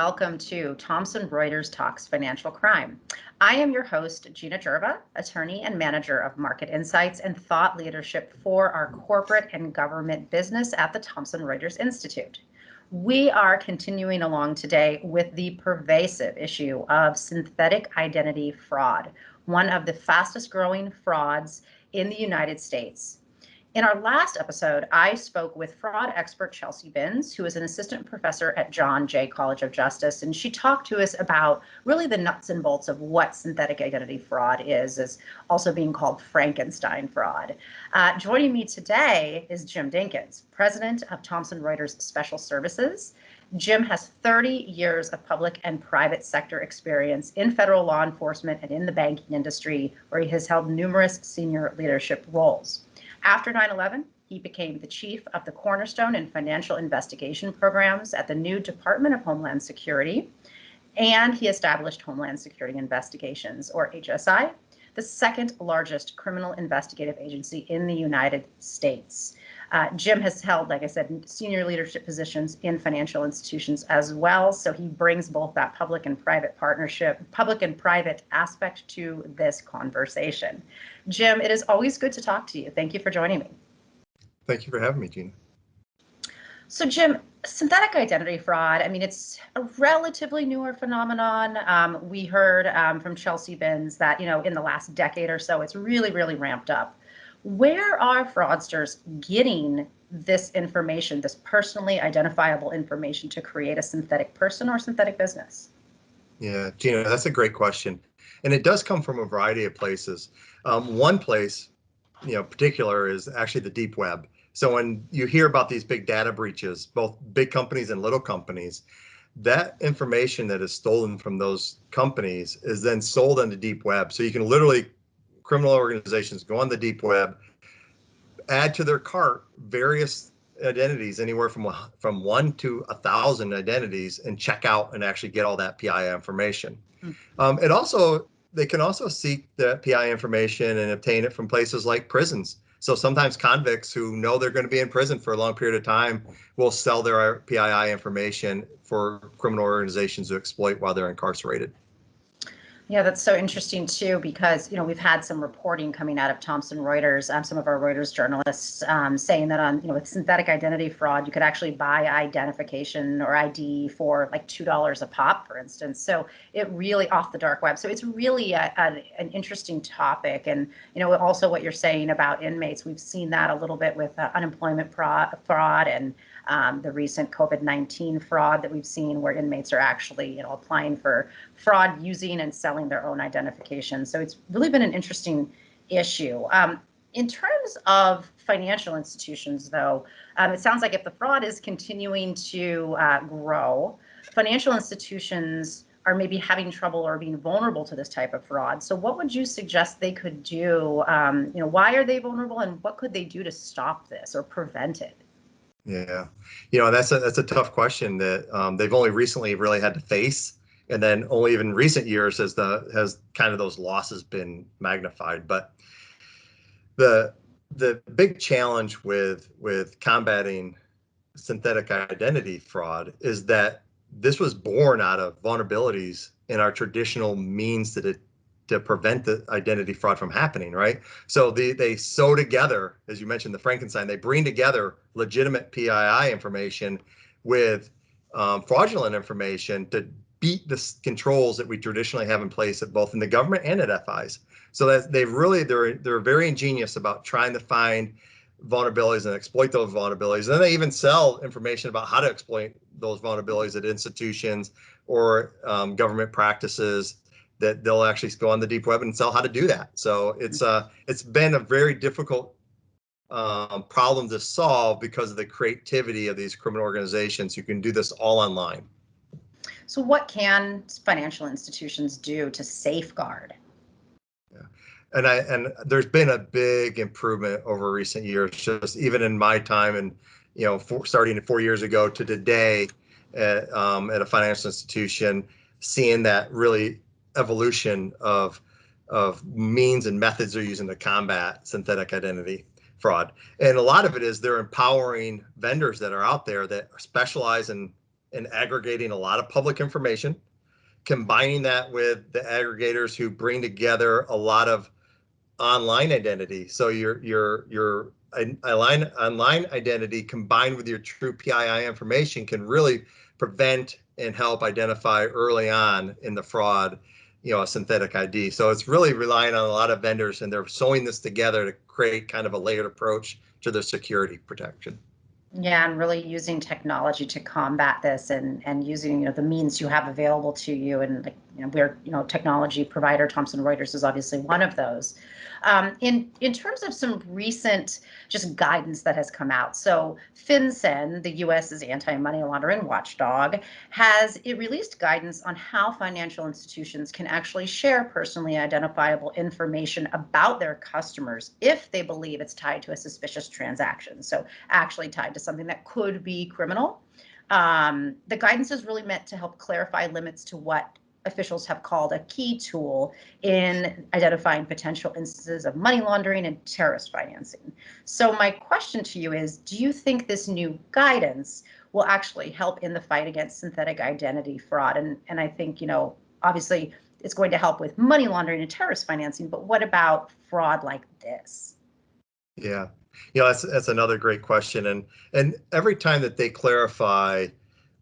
welcome to Thomson Reuters Talks Financial Crime. I am your host, Gina Gerva, attorney and manager of market insights and thought leadership for our corporate and government business at the Thomson Reuters Institute. We are continuing along today with the pervasive issue of synthetic identity fraud, one of the fastest growing frauds in the United States. In our last episode, I spoke with fraud expert Chelsea Binns, who is an assistant professor at John Jay College of Justice, and she talked to us about really the nuts and bolts of what synthetic identity fraud is also being called Frankenstein fraud. Joining me today is Jim Dinkins, president of Thomson Reuters Special Services. Jim has 30 years of public and private sector experience in federal law enforcement and in the banking industry, where he has held numerous senior leadership roles. After 9/11, he became the chief of the Cornerstone and Financial Investigation Programs at the new Department of Homeland Security, and he established Homeland Security Investigations, or HSI, the second largest criminal investigative agency in the United States. Jim has held, like I said, senior leadership positions in financial institutions as well, so he brings both that public and private aspect to this conversation. Jim, it is always good to talk to you. Thank you for joining me. Thank you for having me, Gina. So Jim, synthetic identity fraud, it's a relatively newer phenomenon. We heard from Chelsea Binns that, in the last decade or so, it's really, really ramped up. Where are fraudsters getting this information, this personally identifiable information, to create a synthetic person or synthetic business? Yeah, Gina, that's a great question. And it does come from a variety of places. One place, particular is actually the deep web. So when you hear about these big data breaches, both big companies and little companies, that information that is stolen from those companies is then sold on the deep web. So you can literally, criminal organizations go on the deep web, add to their cart various identities, anywhere from 1 to 1,000 identities, and check out and actually get all that PII information. They can also seek the PII information and obtain it from places like prisons. So sometimes convicts who know they're going to be in prison for a long period of time will sell their PII information for criminal organizations to exploit while they're incarcerated. Yeah, that's so interesting too, because we've had some reporting coming out of Thomson Reuters, some of our Reuters journalists saying that with synthetic identity fraud, you could actually buy identification or ID for like $2 a pop, for instance. So it really, off the dark web. So it's really an interesting topic, and also what you're saying about inmates. We've seen that a little bit with unemployment fraud and the recent COVID-19 fraud that we've seen, where inmates are actually applying for fraud using and selling their own identification. So it's really been an interesting issue. In terms of financial institutions, though, it sounds like if the fraud is continuing to grow, financial institutions are maybe having trouble or being vulnerable to this type of fraud. So what would you suggest they could do? Why are they vulnerable, and what could they do to stop this or prevent it? Yeah, that's a tough question that they've only recently really had to face, and then only even recent years has kind of those losses been magnified. But the big challenge with combating synthetic identity fraud is that this was born out of vulnerabilities in our traditional means to prevent the identity fraud from happening, right? So they sew together, as you mentioned, the Frankenstein, they bring together legitimate PII information with fraudulent information to beat the controls that we traditionally have in place at both in the government and at FIs. So that they're very ingenious about trying to find vulnerabilities and exploit those vulnerabilities. And then they even sell information about how to exploit those vulnerabilities at institutions or government practices, that they'll actually go on the deep web and sell how to do that. So it's been a very difficult problem to solve because of the creativity of these criminal organizations who can do this all online. So what can financial institutions do to safeguard? Yeah, and there's been a big improvement over recent years, just even in my time, and starting 4 years ago to today at a financial institution, seeing that really evolution of means and methods they're using to combat synthetic identity fraud. And a lot of it is they're empowering vendors that are out there that specialize in and aggregating a lot of public information, combining that with the aggregators who bring together a lot of online identity. So your online identity combined with your true PII information can really prevent and help identify early on in the fraud, a synthetic ID. So it's really relying on a lot of vendors, and they're sewing this together to create kind of a layered approach to the security protection. Yeah, and really using technology to combat this, and using the means you have available to you, and we're technology provider. Thomson Reuters is obviously one of those. In terms of some recent just guidance that has come out, so FinCEN, the U.S.'s anti-money laundering watchdog, has released guidance on how financial institutions can actually share personally identifiable information about their customers if they believe it's tied to a suspicious transaction. So actually tied to something that could be criminal. The guidance is really meant to help clarify limits to what officials have called a key tool in identifying potential instances of money laundering and terrorist financing. So my question to you is, do you think this new guidance will actually help in the fight against synthetic identity fraud? And I think, obviously it's going to help with money laundering and terrorist financing, but what about fraud like this? Yeah, that's another great question. And every time that they clarify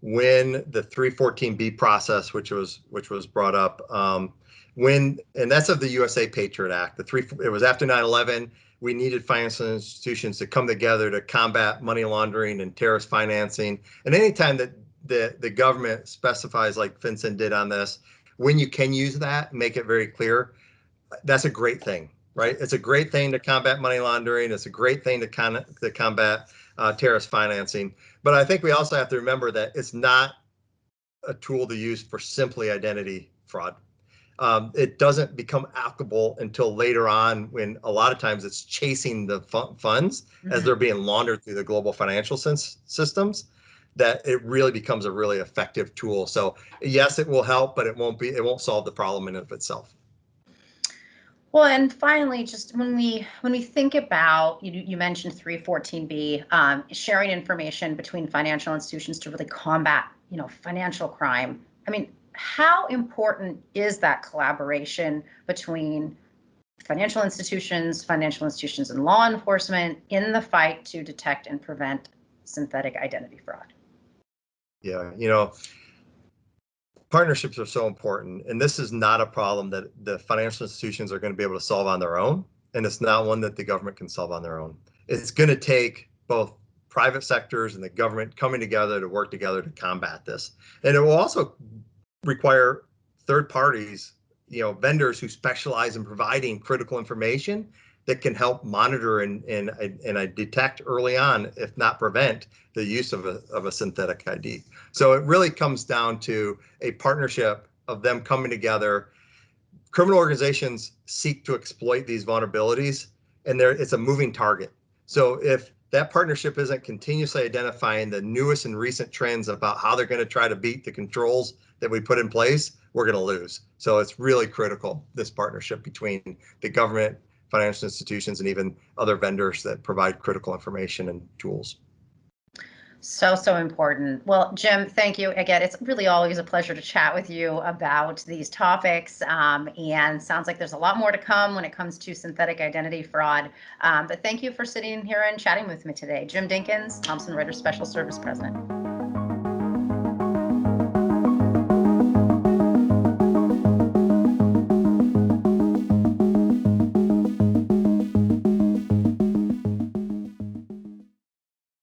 when the 314B process, which was brought up, and that's of the USA Patriot Act. It was after 9/11. We needed financial institutions to come together to combat money laundering and terrorist financing. And anytime that the government specifies, like FinCEN did on this, when you can use that, make it very clear, that's a great thing. Right, it's a great thing to combat money laundering. It's a great thing to combat terrorist financing. But I think we also have to remember that it's not a tool to use for simply identity fraud. It doesn't become applicable until later on, when a lot of times it's chasing the funds as they're being laundered through the global financial systems, that it really becomes a really effective tool. So yes, it will help, but it won't solve the problem in and of itself. Well, and finally, just when we think about, you mentioned 314B, sharing information between financial institutions to really combat, financial crime. I mean, how important is that collaboration between financial institutions and law enforcement in the fight to detect and prevent synthetic identity fraud? Yeah, partnerships are so important, and this is not a problem that the financial institutions are going to be able to solve on their own, and it's not one that the government can solve on their own. It's going to take both private sectors and the government coming together to work together to combat this. And it will also require third parties, vendors who specialize in providing critical information that can help monitor and detect early on, if not prevent, the use of a synthetic ID. So it really comes down to a partnership of them coming together. Criminal organizations seek to exploit these vulnerabilities, and it's a moving target. So if that partnership isn't continuously identifying the newest and recent trends about how they're going to try to beat the controls that we put in place, we're going to lose. So it's really critical, this partnership between the government, financial institutions, and even other vendors that provide critical information and tools. So important. Well, Jim, thank you again. It's really always a pleasure to chat with you about these topics. And sounds like there's a lot more to come when it comes to synthetic identity fraud. But thank you for sitting here and chatting with me today. Jim Dinkins, Thomson Reuters Special Service President.